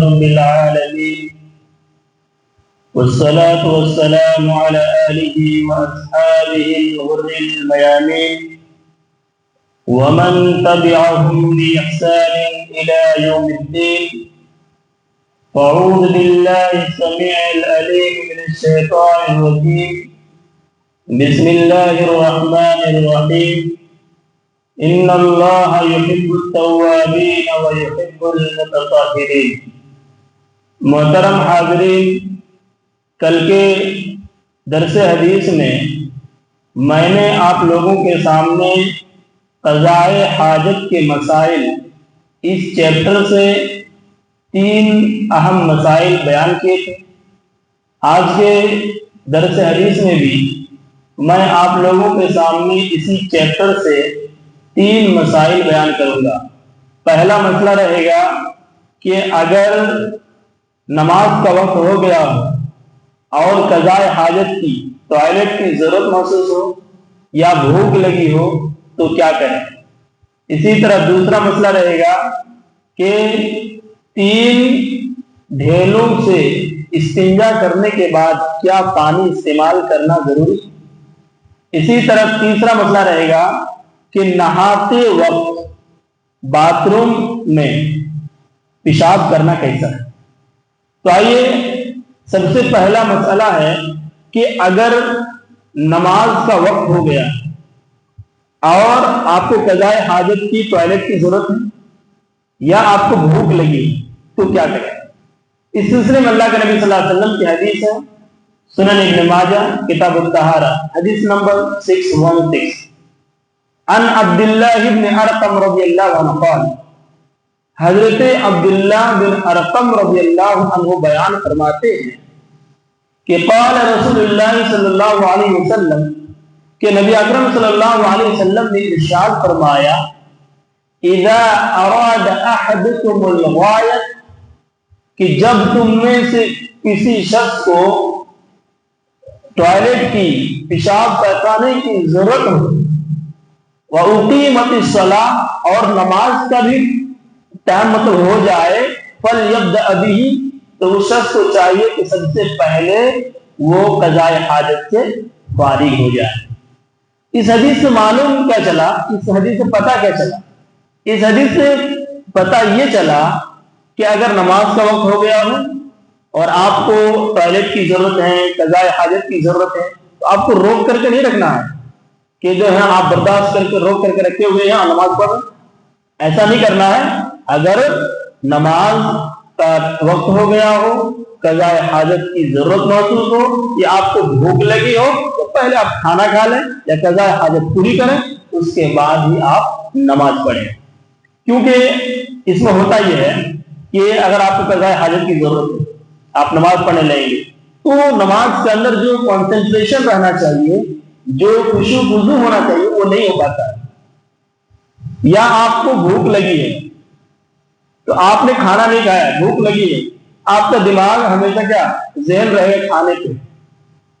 رب العالمين والصلاة والسلام على آله وأصحابه الغر الميامين ومن تبعهم بإحسان إلى يوم الدين. أعوذ بالله السميع العليم من الشيطان الرجيم. بسم الله الرحمن الرحيم. إن الله يحب التوابين ويحب المتطهرين. محترم حاضرین، کل کے درس حدیث میں نے آپ لوگوں کے سامنے قضاء حاجت کے مسائل اس چیپٹر سے 3 اہم مسائل بیان کیے تھے. آج کے درس حدیث میں بھی میں آپ لوگوں کے سامنے اسی چیپٹر سے 3 مسائل بیان کروں گا. پہلا مسئلہ رہے گا کہ اگر نماز کا وقت ہو گیا ہو اور قضاء حاجت کی ٹوائلٹ کی ضرورت محسوس ہو یا بھوک لگی ہو تو کیا کریں. اسی طرح دوسرا مسئلہ رہے گا کہ 3 ڈھیلوں سے استنجا کرنے کے بعد کیا پانی استعمال کرنا ضروری. اسی طرح تیسرا مسئلہ رہے گا کہ نہاتے وقت باتھ روم میں پیشاب کرنا کیسا ہے. تو آئیے، سب سے پہلا مسئلہ ہے کہ اگر نماز کا وقت ہو گیا اور آپ کو قضاء حاجت کی ٹوائلٹ کی ضرورت ہے یا آپ کو بھوک لگی تو کیا کریں. اس سلسلے میں اللہ کے نبی صلی اللہ علیہ وسلم کی حدیث ہے، سنن ابن ماجہ کتاب الطہارہ، حدیث نمبر 616. ان عبداللہ بن ارقم رضی اللہ عنہ قال، حضرت عبداللہ بن ارقم رضی اللہ عنہ بیان فرماتے ہیں کہ قال رسول اللہ صلی اللہ علیہ وسلم، کہ نبی اکرم صلی اللہ علیہ وسلم نے ارشاد فرمایا، اذا اراد احدکم الغائط، کہ جب تم میں سے کسی شخص کو ٹوائلٹ کی پیشاب پیخانے کی ضرورت ہو، وَأُقِيمَتِ الصَّلَاةُ، اور نماز کا بھی ٹائم ہو جائے، فَلْيَبْدَأْ بِهِ، تو اس شخص کو چاہیے کہ سب سے پہلے وہ قضاء حاجت سے فارغ ہو جائے. اس حدیث سے معلوم کیا چلا، اس حدیث سے پتہ کیا چلا؟ اس حدیث سے پتہ یہ چلا کہ اگر نماز کا وقت ہو گیا ہو اور آپ کو ٹوائلٹ کی ضرورت ہے، قضاء حاجت کی ضرورت ہے، تو آپ کو روک کر کے نہیں رکھنا ہے کہ جو ہے آپ برداشت کر کے روک کر کے رکھے ہوئے ہیں نماز پڑھ. ایسا نہیں کرنا ہے. اگر نماز کا وقت ہو گیا ہو، قضاء حاجت کی ضرورت محسوس ہو یا آپ کو بھوک لگی ہو تو پہلے آپ کھانا کھا لیں یا قضاء حاجت پوری کریں، اس کے بعد ہی آپ نماز پڑھیں. کیونکہ اس میں ہوتا یہ ہے کہ اگر آپ کو قضاء حاجت کی ضرورت ہے، آپ نماز پڑھنے لگیں گے تو نماز کے اندر جو کنسنٹریشن رہنا چاہیے، جو خشوع خضوع ہونا چاہیے، وہ نہیں ہو پاتا ہے. یا آپ کو بھوک لگی ہے تو آپ نے کھانا نہیں کھایا، بھوک لگی ہے، آپ کا دماغ ہمیشہ کیا ذہن رہے کھانے پہ،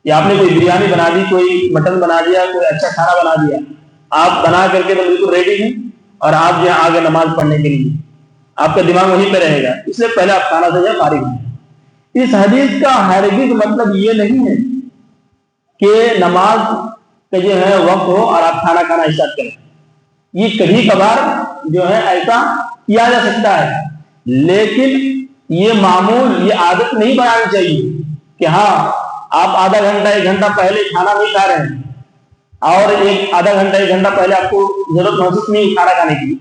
یا آپ نے کوئی بریانی بنا دی، کوئی مٹن بنا دیا، کوئی اچھا کھانا بنا دیا، آپ بنا کر کے تو بالکل ریڈی ہیں اور آپ جو آگے نماز پڑھنے کے لیے، آپ کا دماغ وہیں پہ رہے گا. اس لیے پہلے آپ کھانا سے فارغ ہیں. اس حدیث کا ہرگز مطلب یہ نہیں ہے کہ نماز کا جو ہے وقت ہو اور آپ کھانا کھانا اسٹارٹ کریں. یہ کبھی کبھار جو ہے ایسا کیا جا سکتا ہے، لیکن یہ معمول، یہ عادت نہیں بنانی چاہیے کہ ہاں آپ آدھا گھنٹہ 1 گھنٹہ پہلے کھانا نہیں کھا رہے ہیں اور آدھا گھنٹہ 1 گھنٹہ پہلے آپ کو ضرورت محسوس نہیں کھانا کھانے کی،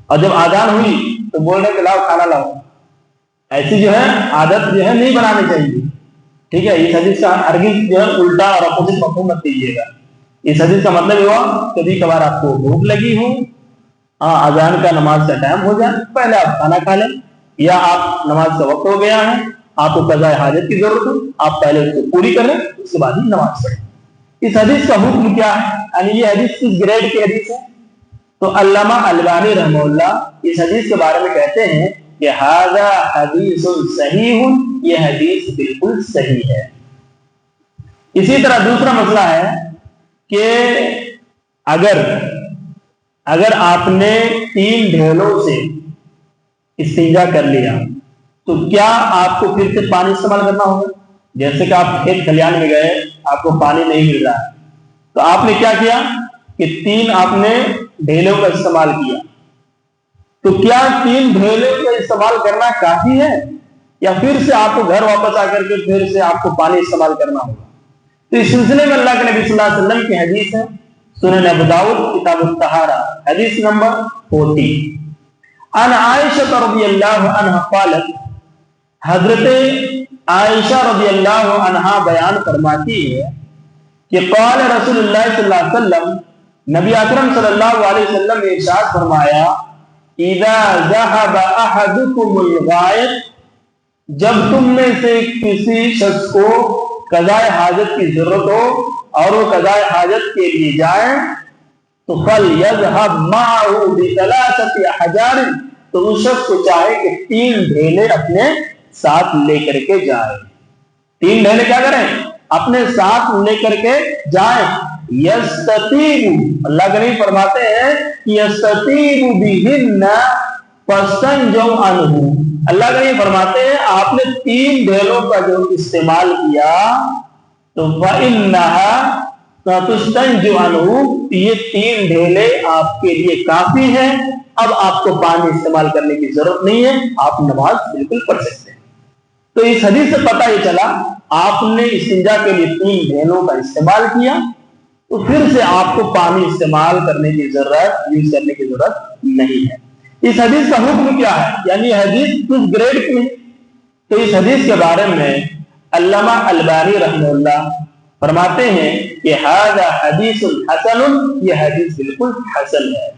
اور جب اذان ہوئی تو بول رہے کہ لاؤ کھانا لاؤ. ایسی جو ہے عادت جو ہے نہیں بنانی چاہیے. ٹھیک ہے. اس حدیث کا ہرگز جو ہے الٹا اور اپوزٹ مفہوم مت دیجیے گا. اس حدیث کا مطلب یہ ہوا کبھی کبھار آپ کو بھوک لگی ہو، اذان کا نماز کا ٹائم ہو جائے، پہلے آپ کھانا کھا لیں، یا آپ نماز کا وقت ہو گیا ہے، آپ کو قضاء حاجت کی ضرورت ہو، آپ پہلے اس کو پوری کریں، اس کے بعد ہی نماز پڑھیں. اس حدیث کا حکم کیا ہے، یعنی یہ حدیث کس گریڈ کی حدیث ہے؟ تو علامہ البانی رحمہ اللہ اس حدیث کے بارے میں کہتے ہیں کہ ھذا حدیث صحیح، یہ حدیث بالکل صحیح ہے. اسی طرح دوسرا مسئلہ ہے کہ اگر آپ نے 3 ڈھیلوں سے استنجا کر لیا تو کیا آپ کو پھر سے پانی استعمال کرنا ہوگا؟ جیسے کہ آپ کھیت کھلیان میں گئے، آپ کو پانی نہیں مل رہا ہے، تو آپ نے کیا کیا کہ 3 آپ نے ڈھیلوں کا استعمال کیا، تو کیا 3 ڈھیلوں کا استعمال کرنا کافی ہے یا پھر سے آپ کو گھر واپس آ کر کے پھر سے آپ کو پانی استعمال کرنا ہوگا؟ تو اس سلسلے میں اللہ کے نبی صلی اللہ علیہ وسلم کی حدیث ہے، سنن ابو داؤد کتاب الطہارہ حدیث نمبر 40، ان عائشہ رضی اللہ عنہ قالت، حضرت عائشہ رضی اللہ عنہا بیان فرماتی ہے کہ قال رسول اللہ صلی اللہ علیہ وسلم، نبی اکرم صلی اللہ علیہ وسلم نے ارشاد فرمایا، اذا ذهب احدكم الغائط، جب تم میں سے کسی شخص کو قضاء حاجت کی ضرورت ہو اور وہ قضاء حاجت کے لیے جائیں، تو فَلْيَذْهَبْ مَعَهُ بِثَلَاثَةِ أَحْجَارٍ، تو اس شخص کو چاہے کہ 3 ڈھیلے اپنے ساتھ لے کر کے جائیں، 3 ڈھیلے کیا کریں؟ اپنے ساتھ لے کر کے جائیں، یستطیب، اللہ کے نبی فرماتے ہیں یستطیب بہن فاستنجوا عنہ، اللہ کے نبی فرماتے ہیں آپ نے 3 ڈھیلوں کا جو استعمال کیا تو فإنها تستنجوا عنہ، یہ 3 ڈھیلے آپ کے لیے کافی ہیں، اب آپ کو پانی استعمال کرنے کی ضرورت نہیں ہے، آپ نماز بالکل پڑھ سکتے ہیں۔ تو اس حدیث سے پتہ یہ چلا آپ نے استنجا کے لیے 3 ڈھیلوں کا استعمال کیا تو پھر سے آپ کو پانی استعمال کرنے کی ضرورت، یوز کرنے کی ضرورت نہیں ہے۔ اس حدیث کا حکم کیا ہے، یعنی حدیث کس گریڈ کی ہے؟ تو اس حدیث کے بارے میں علامہ البانی رحمہ اللہ فرماتے ہیں کہ ھذا حدیث حسن، یہ حدیث بالکل حسن ہے۔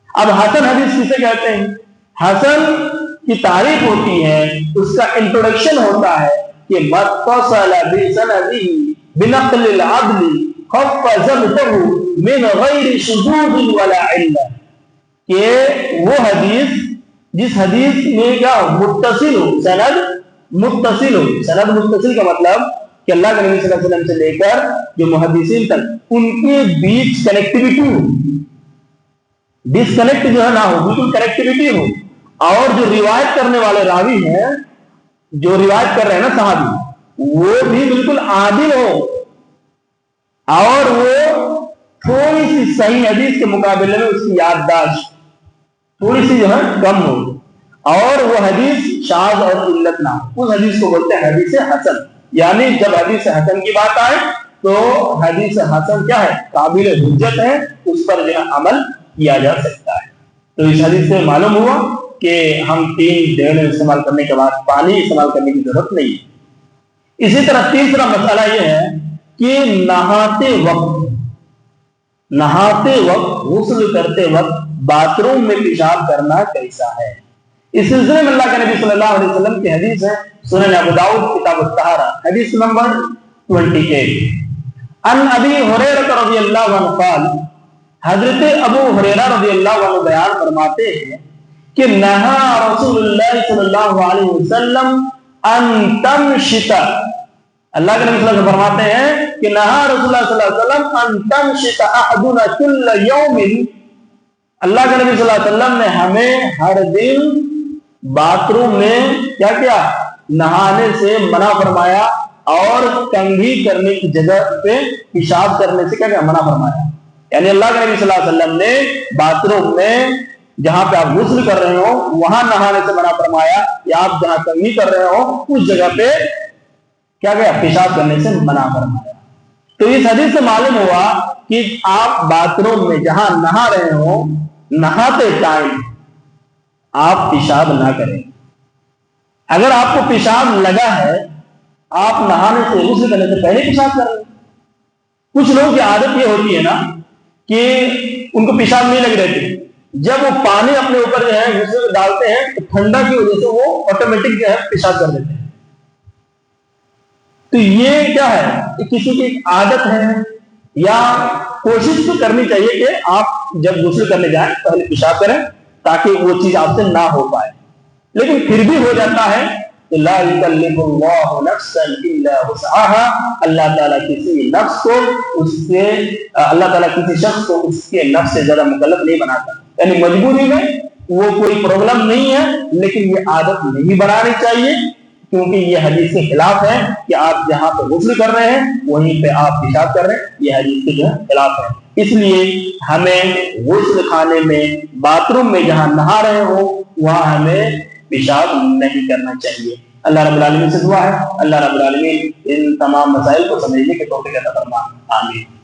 اب حسن حدیث کسے کہتے ہیں؟ حسن کی تعریف ہوتی ہے، اس کا انٹروڈکشن ہوتا ہے کہ متصل بسندہ بنقل العدل خف ضبطہ من غیر شذوذ ولا علہ، کہ وہ حدیث جس حدیث میں کیا متصل ہو، سند متصل ہو، سند متصل کا مطلب کہ اللہ کے نبی صلی اللہ علیہ وسلم سے لے کر جو محدثین تک ان کے بیچ کنیکٹیوٹی ہو، ڈسکنیکٹ جو ہے نہ ہو، بالکل کنیکٹیوٹی ہو، اور جو روایت کرنے والے راوی ہیں، جو روایت کر رہے ہیں نا صحابی، وہ بھی بالکل عادل ہو اور وہ تھوڑی سی صحیح حدیث کے مقابلے میں اس کی یادداشت تھوڑی سی جو ہے کم ہو، اور وہ حدیث شاذ اور علت نہ ہو، اس حدیث کو بولتے ہیں حدیث حسن۔ یعنی جب حدیث حسن کی بات آئے تو حدیث حسن کیا ہے؟ قابل حجت ہے، اس پر جو ہے عمل کیا جا سکتا ہے۔ تو اس حدیث سے معلوم ہوا کہ ہم 3 ڈھیلے استعمال کرنے کے بعد پانی استعمال کرنے کی ضرورت نہیں ہے۔ اسی طرح تیسرا مسئلہ یہ ہے کہ نہاتے وقت غسل کرتے وقت باتھ روم میں پیشاب کرنا کیسا ہے؟ اس سلسلے میں اللہ کے نبی صلی اللہ علیہ وسلم کی حدیث ہے، سنن ابو داؤد کتاب الطہارہ حدیث نمبر 28، ان ابی ہریرہ رضی اللہ عنہ قال، حضرت ابو ہریرہ رضی اللہ عنہ بیان فرماتے ہیں کہ نہا رسول اللہ صلی اللہ علیہ وسلم ان تمشط، اللہ کے نبی صلی اللہ علیہ وسلم فرماتے ہیں کہ نہا رسول اللہ صلی اللہ علیہ وسلم ان تمشط احدنا كل يوم، اللہ کے نبی صلی اللہ علیہ وسلم نے ہمیں ہر دن باتھ روم میں کیا کیا؟ نہانے سے منع فرمایا، اور کنگھی کرنے کی جگہ پہ پیشاب کرنے سے کیا کیا منع فرمایا۔ یعنی اللہ کے نبی صلی اللہ علیہ وسلم نے باتھ روم میں جہاں پہ آپ غسل کر رہے ہو وہاں نہانے سے منع فرمایا، یا آپ جہاں کنگھی کر رہے ہو اس جگہ پہ کیا گیا؟ پیشاب کرنے سے منع فرمایا۔ تو اس حدیث سے معلوم ہوا کہ آپ باتھ روم میں جہاں نہا رہے ہو، نہاتے ٹائم آپ پیشاب نہ کریں۔ اگر آپ کو پیشاب لگا ہے، آپ نہانے سے غسل کرنے سے پہلے پیشاب کر رہے ہیں۔ کچھ لوگوں کی عادت یہ ہوتی ہے نا کہ ان کو پیشاب نہیں لگ رہے، جب وہ پانی اپنے اوپر جو ہے غسل ڈالتے ہیں تو ٹھنڈا کی وجہ سے وہ آٹومیٹک جو ہے پیشاب کر دیتے ہیں۔ تو یہ کیا ہے؟ یہ کسی کی ایک عادت ہے، یا کوشش تو کرنی چاہیے کہ آپ جب غسل کرنے جائیں پہلے پیشاب کریں تاکہ وہ چیز آپ سے نہ ہو پائے، لیکن پھر بھی ہو جاتا ہے تو لا یکلف اللہ نفسا الا وسعها، اللہ تعالیٰ کسی نفس کو اللہ تعالیٰ کسی شخص کو اس کے نفس سے زیادہ مکلف نہیں بناتا، یعنی مجبوری میں وہ کوئی پرابلم نہیں ہے، لیکن یہ عادت نہیں بنانی چاہیے، کیونکہ یہ حدیث کے خلاف ہے کہ آپ جہاں پہ غسل کر رہے ہیں وہیں پہ آپ پیشاب کر رہے ہیں، یہ حدیث کے خلاف ہے۔ اس لیے ہمیں غسل خانے میں، باتھ روم میں جہاں نہا رہے ہو وہاں ہمیں پیشاب نہیں کرنا چاہیے۔ اللہ رب العالمین سے دعا ہے اللہ رب العالمین ان تمام مسائل کو سمجھنے کے توفیق عطا فرمائے، آمین۔